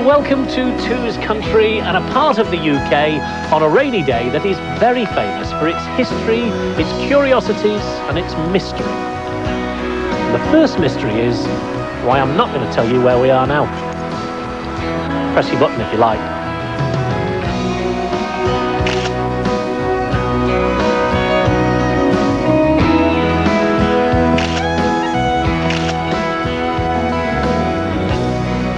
welcome to Two's country and a part of the UK on a rainy day that is very famous for its history, its curiosities and its mystery. And the first mystery is why I'm not going to tell you where we are now. Press your button if you like.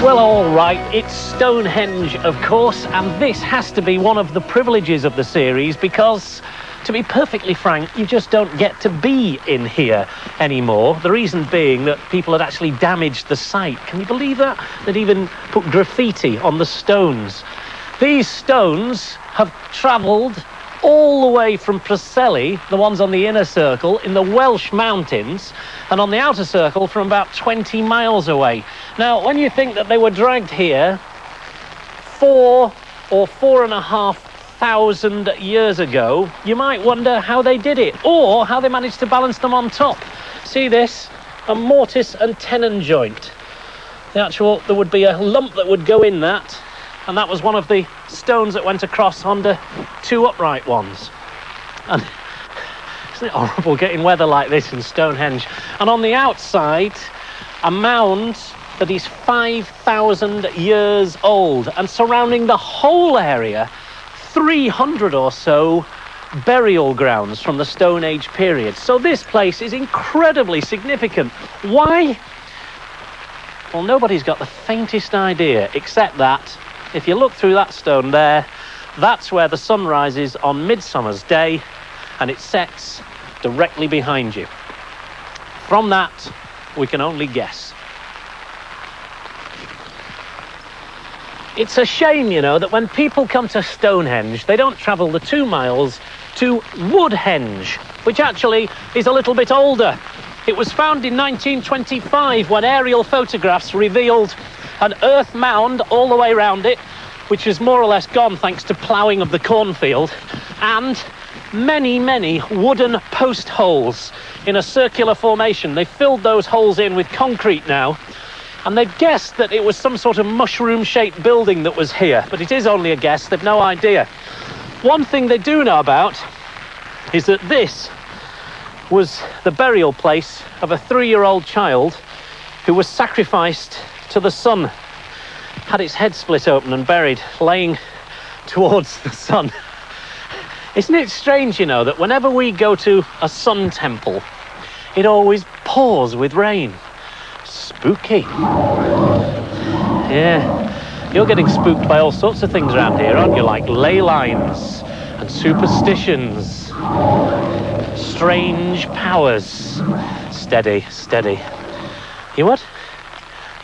Well, all right, it's Stonehenge, of course, and this has to be one of the privileges of the series because, to be perfectly frank, you just don't get to be in here anymore. The reason being that people had actually damaged the site. Can you believe that? They'd even put graffiti on the stones. These stones have travelled all the way from Preseli, the ones on the inner circle, in the Welsh mountains, and on the outer circle from about 20 miles away. Now, when you think that they were dragged here 4 or 4,500 years ago, you might wonder how they did it, or how they managed to balance them on top. See this? A mortise and tenon joint. There would be a lump that would go in that, and that was one of the stones that went across onto 2 upright ones. And isn't it horrible getting weather like this in Stonehenge? And on the outside, a mound that is 5,000 years old, and surrounding the whole area, 300 or so burial grounds from the Stone Age period. So this place is incredibly significant. Why? Well, nobody's got the faintest idea, except that if you look through that stone there, that's where the sun rises on Midsummer's Day, and it sets directly behind you. From that, we can only guess. It's a shame, you know, that when people come to Stonehenge, they don't travel the 2 miles to Woodhenge, which actually is a little bit older. It was found in 1925 when aerial photographs revealed an earth mound all the way around it, which is more or less gone thanks to ploughing of the cornfield, and many, many wooden post holes in a circular formation. They filled those holes in with concrete now, and they've guessed that it was some sort of mushroom-shaped building that was here, but it is only a guess, they've no idea. One thing they do know about is that this was the burial place of a 3-year-old child who was sacrificed to the sun, had its head split open and buried, laying towards the sun. Isn't it strange, you know, that whenever we go to a sun temple, it always pours with rain? Spooky. Yeah, you're getting spooked by all sorts of things around here, aren't you? Like ley lines and superstitions, strange powers. Steady, steady. You what?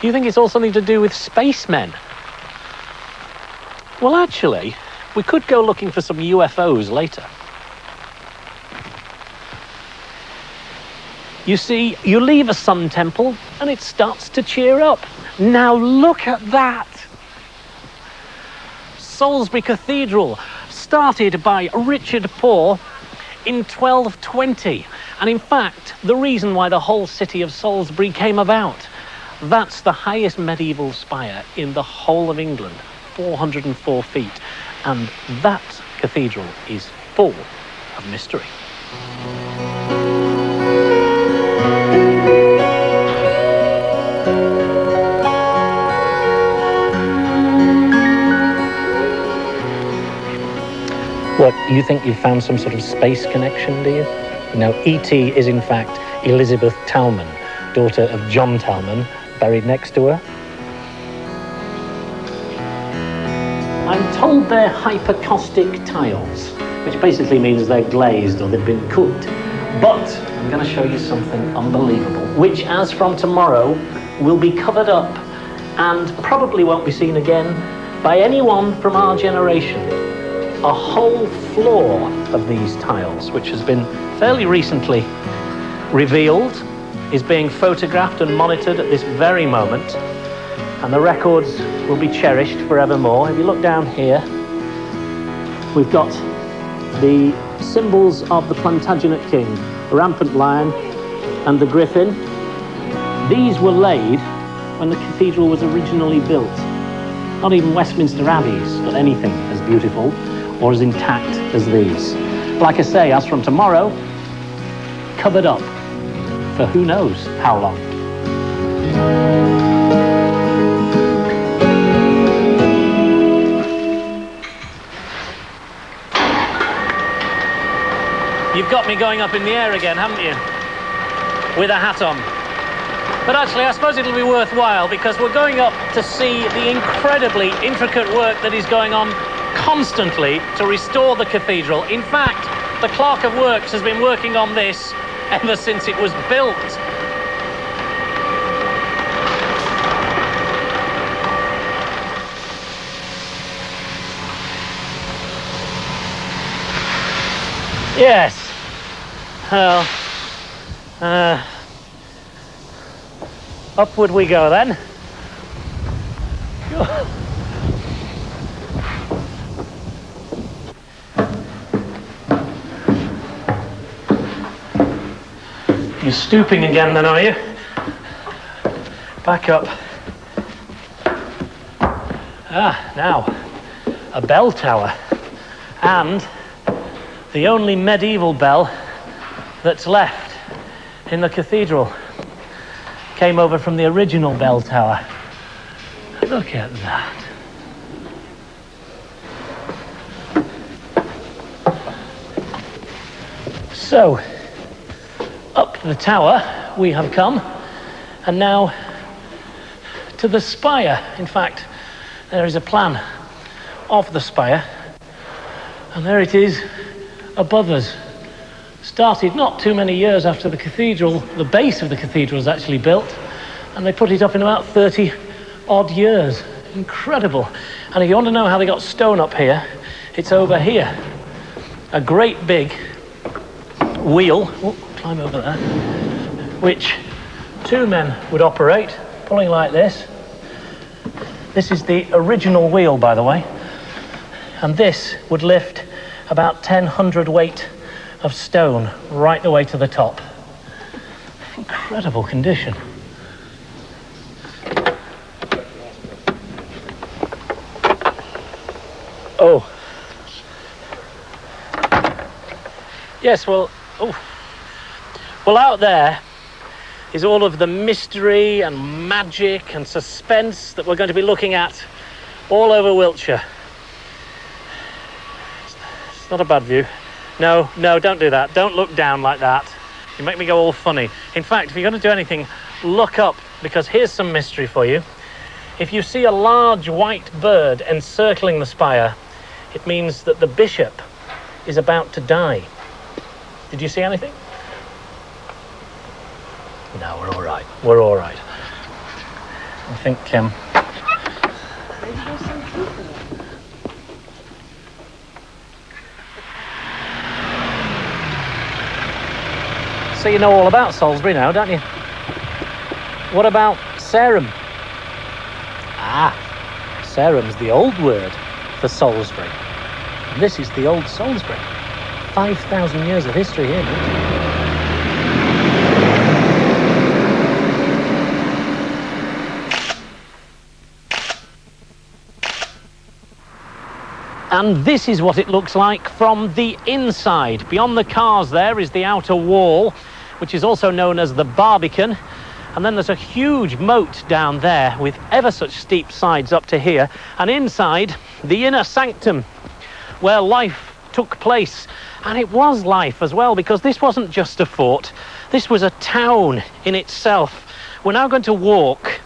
You think it's all something to do with spacemen? Well, actually, we could go looking for some UFOs later. You see, you leave a sun temple and it starts to cheer up. Now look at that! Salisbury Cathedral, started by Richard Poor in 1220. And in fact, the reason why the whole city of Salisbury came about. That's the highest medieval spire in the whole of England, 404 feet. And that cathedral is full of mystery. What, you think you've found some sort of space connection, do you? No, E.T. is in fact Elizabeth Talman, daughter of John Talman, buried next to her. I'm told they're hypercaustic tiles, which basically means they're glazed or they've been cooked. But I'm going to show you something unbelievable, which as from tomorrow will be covered up and probably won't be seen again by anyone from our generation. A whole floor of these tiles, which has been fairly recently revealed, is being photographed and monitored at this very moment, and the records will be cherished forevermore. If you look down here, we've got the symbols of the Plantagenet king, the rampant lion and the griffin. These were laid when the cathedral was originally built. Not even Westminster Abbeys got anything as beautiful or as intact as these. Like I say, as from tomorrow, covered up for who knows how long. You've got me going up in the air again, haven't you? With a hat on. But actually, I suppose it'll be worthwhile because we're going up to see the incredibly intricate work that is going on constantly to restore the cathedral. In fact, the Clerk of Works has been working on this ever since it was built. Yes. Well, upward we go then. You're stooping again then, are you? Back up. Ah, now, a bell tower. And the only medieval bell that's left in the cathedral came over from the original bell tower. Look at that. So, up the tower we have come, and now to the spire. In fact, there is a plan of the spire, and there it is above us. Started not too many years after the cathedral, the base of the cathedral was actually built, and they put it up in about 30 odd years. Incredible. And if you want to know how they got stone up here, it's over here. A great big wheel, climb over there, which two men would operate, pulling like this. This is the original wheel, by the way, and this would lift about 10 hundredweight of stone right the way to the top. Incredible condition. Oh. Yes, well, oh. Well, out there is all of the mystery and magic and suspense that we're going to be looking at all over Wiltshire. It's not a bad view. No, don't do that. Don't look down like that. You make me go all funny. In fact, if you're going to do anything, look up, because here's some mystery for you. If you see a large white bird encircling the spire, it means that the bishop is about to die. Did you see anything? No, we're all right. We're all right. I think, so you know all about Salisbury now, don't you? What about Sarum? Ah, Sarum's the old word for Salisbury. And this is the old Salisbury. 5,000 years of history here, mate. And this is what it looks like from the inside. Beyond the cars there is the outer wall, which is also known as the Barbican. And then there's a huge moat down there with ever such steep sides up to here. And inside, the inner sanctum, where life took place. And it was life as well, because this wasn't just a fort. This was a town in itself. We're now going to walk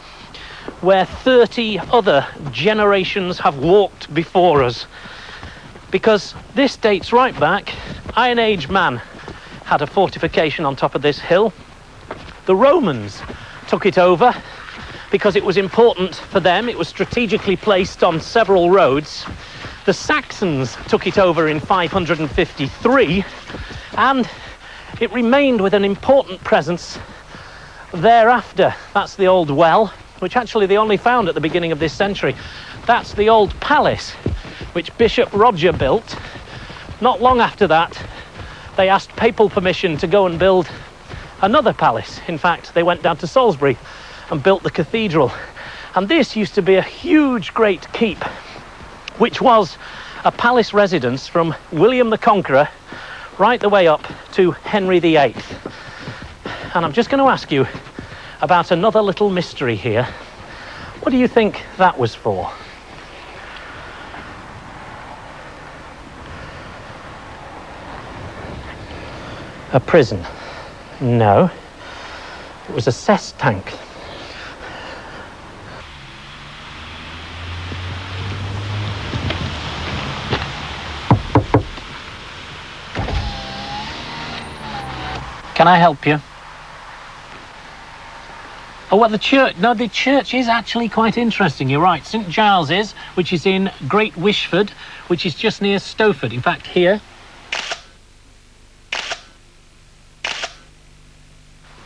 where 30 other generations have walked before us. Because this dates right back. Iron Age man had a fortification on top of this hill. The Romans took it over because it was important for them. It was strategically placed on several roads. The Saxons took it over in 553, and it remained with an important presence thereafter. That's the old well, which actually they only found at the beginning of this century. That's the old palace, which Bishop Roger built. Not long after that, they asked papal permission to go and build another palace. In fact, they went down to Salisbury and built the cathedral. And this used to be a huge, great keep, which was a palace residence from William the Conqueror right the way up to Henry VIII. And I'm just going to ask you about another little mystery here. What do you think that was for? A prison? No. It was a cess tank. Can I help you? Oh, well, the church... No, the church is actually quite interesting, you're right. St Giles's, which is in Great Wishford, which is just near Stowford. In fact, here...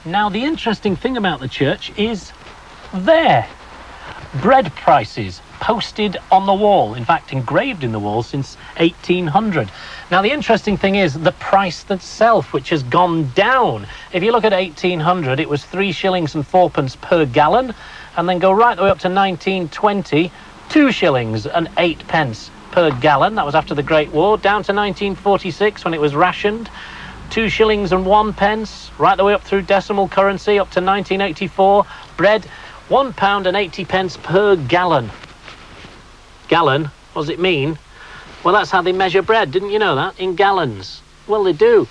Now, the interesting thing about the church is there. Bread prices posted on the wall, in fact, engraved in the wall since 1800. Now, the interesting thing is the price itself, which has gone down. If you look at 1800, it was 3 shillings and 4pence per gallon, and then go right the way up to 1920, 2 shillings and 8 pence per gallon. That was after the Great War. Down to 1946, when it was rationed, 2 shillings and 1 pence, right the way up through decimal currency, up to 1984. Bread, £1 and 80 pence per gallon. Gallon? What does it mean? Well, that's how they measure bread. Didn't you know that? In gallons. Well, they do.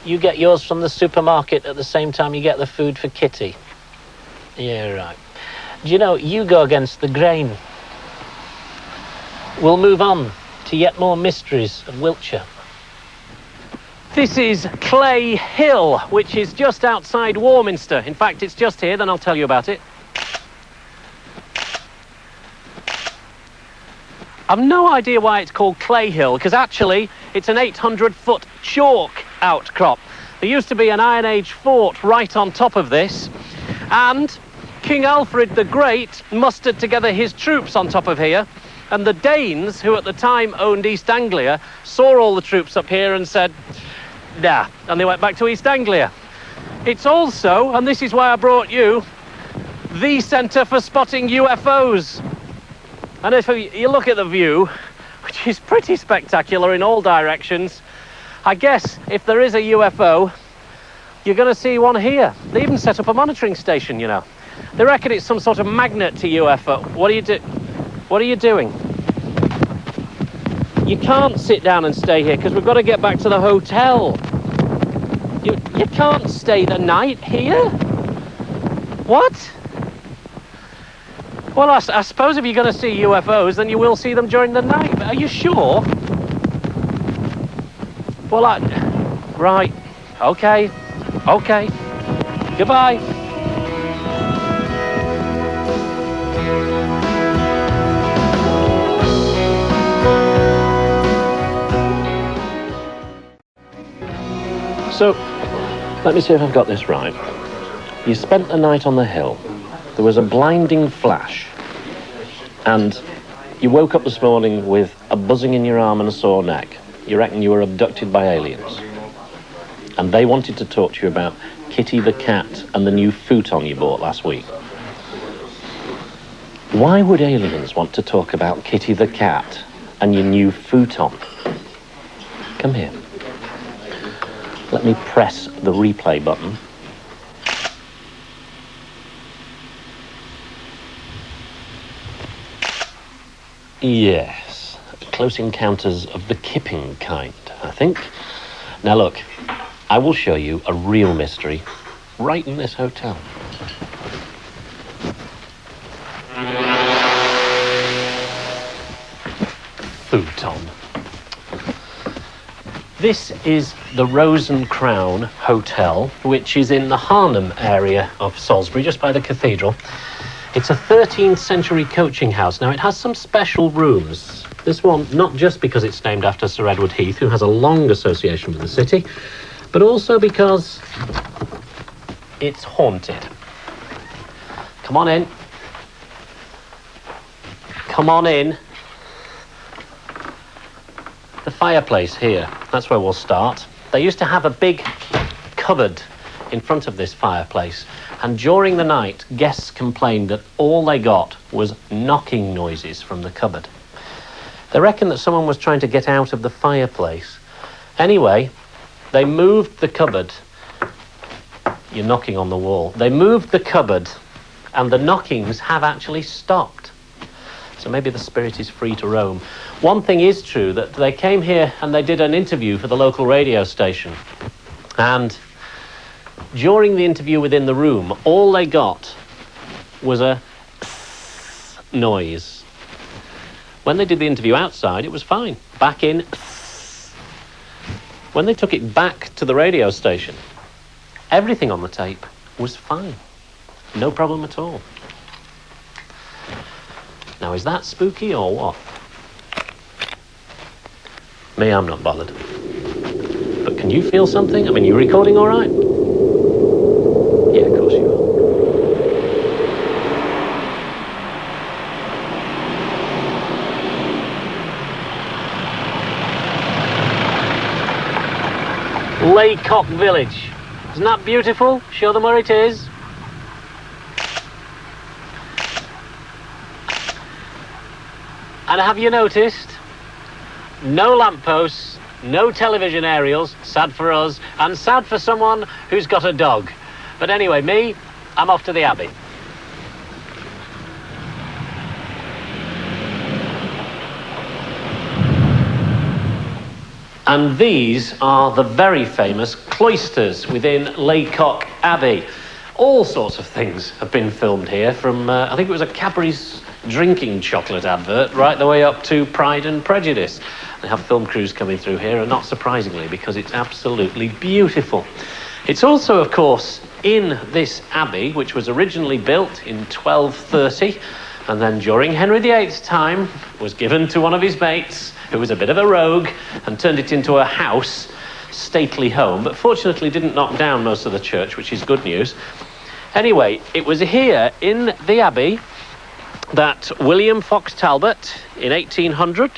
You get yours from the supermarket at the same time you get the food for Kitty. Yeah, right. Do you know, you go against the grain. We'll move on to yet more mysteries of Wiltshire. This is Clay Hill, which is just outside Warminster. In fact, it's just here, then I'll tell you about it. I've no idea why it's called Clay Hill, because actually it's an 800-foot chalk outcrop. There used to be an Iron Age fort right on top of this, and King Alfred the Great mustered together his troops on top of here, and the Danes, who at the time owned East Anglia, saw all the troops up here and said, nah, and they went back to East Anglia. It's also, and this is why I brought you, the centre for spotting UFOs. And if you look at the view, which is pretty spectacular in all directions, I guess if there is a UFO, you're going to see one here. They even set up a monitoring station, you know. They reckon it's some sort of magnet to UFO. What are you doing? You can't sit down and stay here because we've got to get back to the hotel. You can't stay the night here? What? Well, I suppose if you're going to see UFOs, then you will see them during the night. But are you sure? Well, right. Okay. Okay. Goodbye. So, let me see if I've got this right. You spent the night on the hill. There was a blinding flash, and you woke up this morning with a buzzing in your arm and a sore neck. You reckon you were abducted by aliens. And they wanted to talk to you about Kitty the cat and the new futon you bought last week. Why would aliens want to talk about Kitty the cat and your new futon? Come here. Let me press the replay button. Yes, Close Encounters of the Kipping kind, I think. Now look, I will show you a real mystery right in this hotel. Futon. This is the Rose and Crown Hotel, which is in the Harnham area of Salisbury, just by the cathedral. It's a 13th century coaching house. Now, it has some special rooms. This one, not just because it's named after Sir Edward Heath, who has a long association with the city, but also because it's haunted. Come on in. Come on in. The fireplace here, that's where we'll start. They used to have a big cupboard in front of this fireplace, And during the night, guests complained that all they got was knocking noises from the cupboard. They reckon that someone was trying to get out of the fireplace. Anyway, they moved the cupboard. You're knocking on the wall. They moved the cupboard, and the knockings have actually stopped. So maybe the spirit is free to roam. One thing is true, that they came here and they did an interview for the local radio station. And during the interview within the room, all they got was a noise. When they did the interview outside, it was fine. Back in. When they took it back to the radio station, everything on the tape was fine. No problem at all. Now, is that spooky or what? Me, I'm not bothered. But can you feel something? I mean, you recording all right? Yeah, of course you are. Laycock Village. Isn't that beautiful? Show them where it is. And have you noticed? No lampposts, no television aerials, sad for us, and sad for someone who's got a dog. But anyway, me, I'm off to the Abbey. And these are the very famous cloisters within Laycock Abbey. All sorts of things have been filmed here, from, I think it was a Cadbury's drinking chocolate advert, right the way up to Pride and Prejudice. They have film crews coming through here, and not surprisingly, because it's absolutely beautiful. It's also, of course, in this abbey, which was originally built in 1230, and then during Henry VIII's time was given to one of his mates, who was a bit of a rogue, and turned it into a house, stately home, but fortunately didn't knock down most of the church, which is good news. Anyway, it was here in the abbey that William Fox Talbot, in 1800,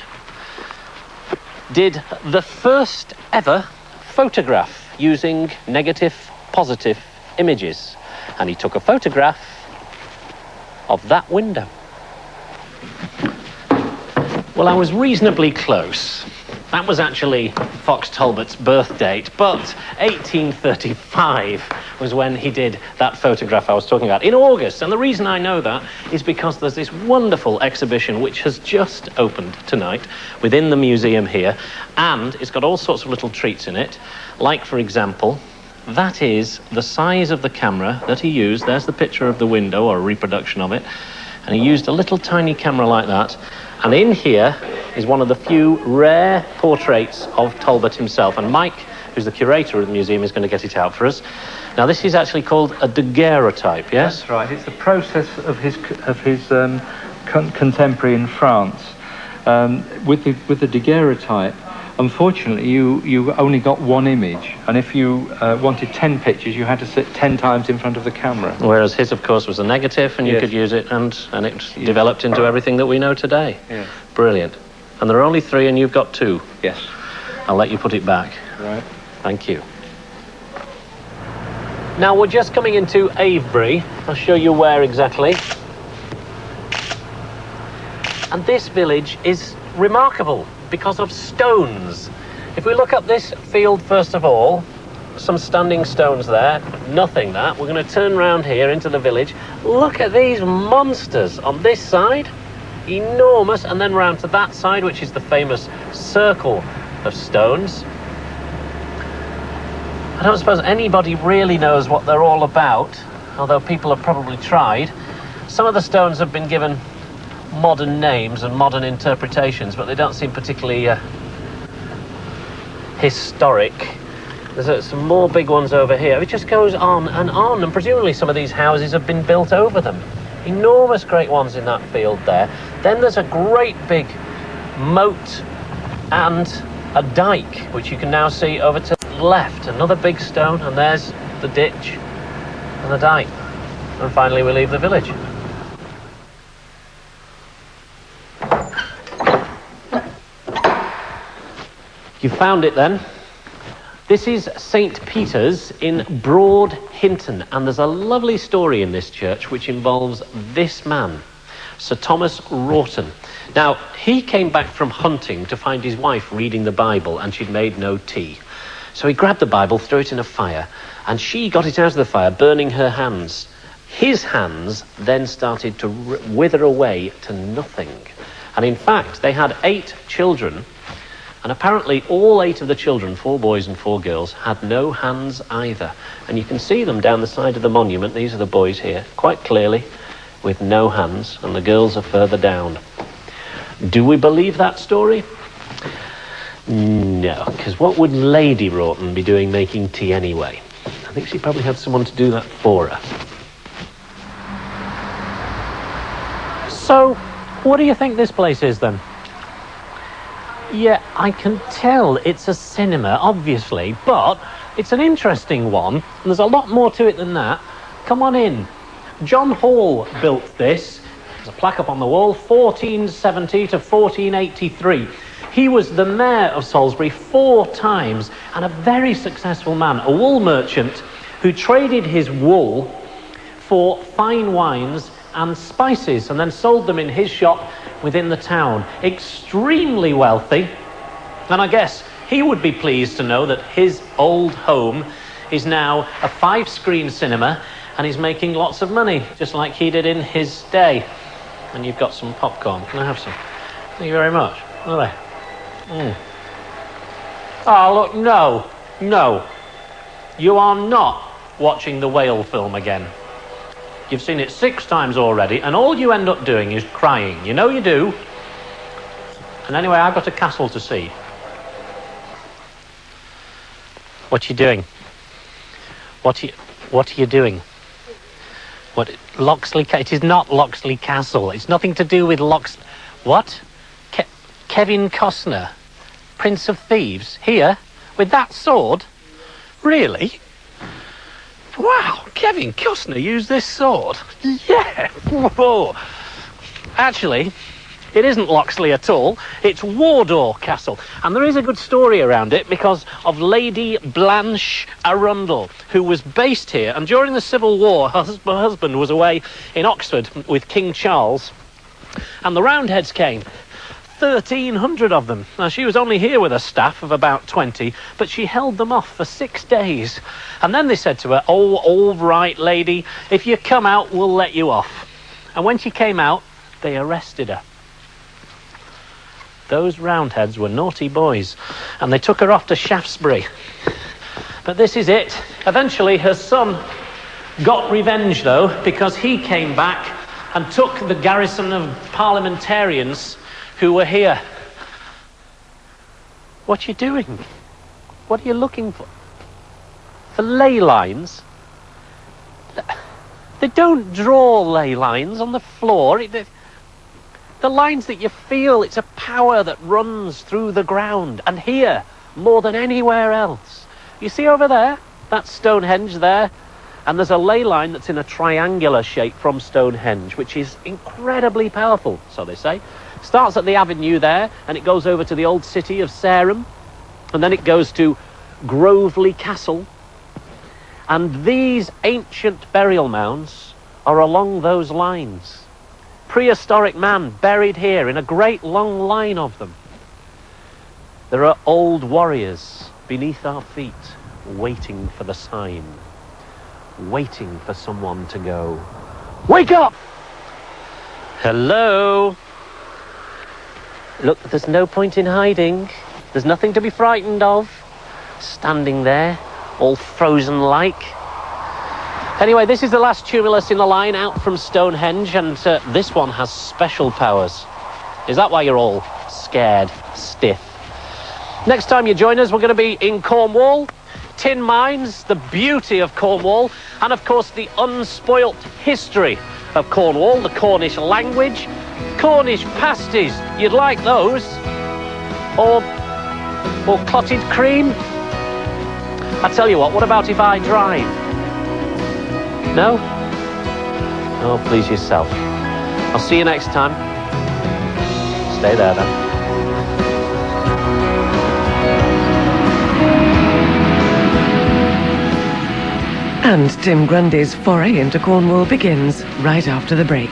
did the first ever photograph using negative positive images. And he took a photograph of that window. Well, I was reasonably close. That was actually Fox Talbot's birth date, but 1835 was when he did that photograph I was talking about, in August. And the reason I know that is because there's this wonderful exhibition which has just opened tonight within the museum here, and it's got all sorts of little treats in it, like, for example, that is the size of the camera that he used. There's the picture of the window, or a reproduction of it, and he used a little tiny camera like that. And in here is one of the few rare portraits of Talbot himself. And Mike, who's the curator of the museum, is going to get it out for us. Now, this is actually called a daguerreotype, yes? That's right. It's a process of his contemporary in France. With the daguerreotype, unfortunately, you only got one image, and if you wanted 10 pictures, you had to sit 10 times in front of the camera. Whereas his, of course, was a negative, and you could use it, and it developed into everything that we know today. Yeah. Brilliant. And there are only 3, and you've got 2. Yes. I'll let you put it back. Right. Thank you. Now, we're just coming into Avebury. I'll show you where exactly. And this village is remarkable because of stones. If we look up this field first of all, some standing stones there, nothing that. We're going to turn round here into the village. Look at these monsters on this side, enormous, and then round to that side, which is the famous circle of stones. I don't suppose anybody really knows what they're all about, although people have probably tried. Some of the stones have been given modern names and modern interpretations, but they don't seem particularly historic. There's some more big ones over here. It just goes on, and presumably some of these houses have been built over them. Enormous great ones in that field there. Then there's a great big moat and a dike, which you can now see over to the left. Another big stone, and there's the ditch and the dike. And finally we leave the village. You found it then. This is St. Peter's in Broad Hinton, and there's a lovely story in this church which involves this man, Sir Thomas Wroughton. Now, he came back from hunting to find his wife reading the Bible, and she'd made no tea. So he grabbed the Bible, threw it in a fire, and she got it out of the fire, burning her hands. His hands then started to wither away to nothing. And in fact, they had 8 children, and apparently all 8 of the children, 4 boys and 4 girls, had no hands either. And you can see them down the side of the monument. These are the boys here, quite clearly, with no hands, and the girls are further down. Do we believe that story? No, because what would Lady Wroughton be doing making tea anyway? I think she probably had someone to do that for her. So, what do you think this place is then? Yeah, I can tell it's a cinema, obviously, but it's an interesting one, and there's a lot more to it than that. Come on in. John Hall built this. There's a plaque up on the wall, 1470 to 1483. He was the mayor of Salisbury 4 times, and a very successful man, a wool merchant who traded his wool for fine wines and spices, and then sold them in his shop within the town. Extremely wealthy, and I guess he would be pleased to know that his old home is now a 5-screen cinema, and he's making lots of money, just like he did in his day. And you've got some popcorn. Can I have some? Thank you very much. All right. Oh, look, no. You are not watching the whale film again. You've seen it 6 times already, and all you end up doing is crying. You know you do. And anyway, I've got a castle to see. What are you doing? What are you doing? What? Loxley? It is not Loxley Castle. It's nothing to do with What? Kevin Costner, Prince of Thieves, here with that sword? Really? Wow, Kevin Costner used this sword. Yeah. Whoa. Actually, it isn't Loxley at all. It's Wardour Castle. And there is a good story around it because of Lady Blanche Arundel, who was based here. And during the Civil War, her husband was away in Oxford with King Charles. And the Roundheads came. 1,300 of them. Now, she was only here with a staff of about 20, but she held them off for 6 days. And then they said to her, "Oh, all right, lady, if you come out, we'll let you off." And when she came out, they arrested her. Those Roundheads were naughty boys, and they took her off to Shaftesbury. But this is it. Eventually, her son got revenge, though, because he came back and took the garrison of parliamentarians who were here. What are you doing? What are you looking for? For ley lines? They don't draw ley lines on the floor. The lines that you feel, it's a power that runs through the ground. And here, more than anywhere else. You see over there? That's Stonehenge there. And there's a ley line that's in a triangular shape from Stonehenge, which is incredibly powerful, so they say. Starts at the avenue there, and it goes over to the old city of Sarum, and then it goes to Groveley Castle. And these ancient burial mounds are along those lines. Prehistoric man buried here in a great long line of them. There are old warriors beneath our feet, waiting for the sign, waiting for someone to go, "Wake up!" Hello? Look, there's no point in hiding. There's nothing to be frightened of. Standing there, all frozen like. Anyway, this is the last tumulus in the line out from Stonehenge, and this one has special powers. Is that why you're all scared, stiff? Next time you join us, we're going to be in Cornwall. Tin mines, the beauty of Cornwall, and of course the unspoilt history of Cornwall, the Cornish language, Cornish pasties. You'd like those? Or clotted cream? I tell you what about if I drive? No? Oh, please yourself. I'll see you next time. Stay there then. And Tim Grundy's foray into Cornwall begins right after the break.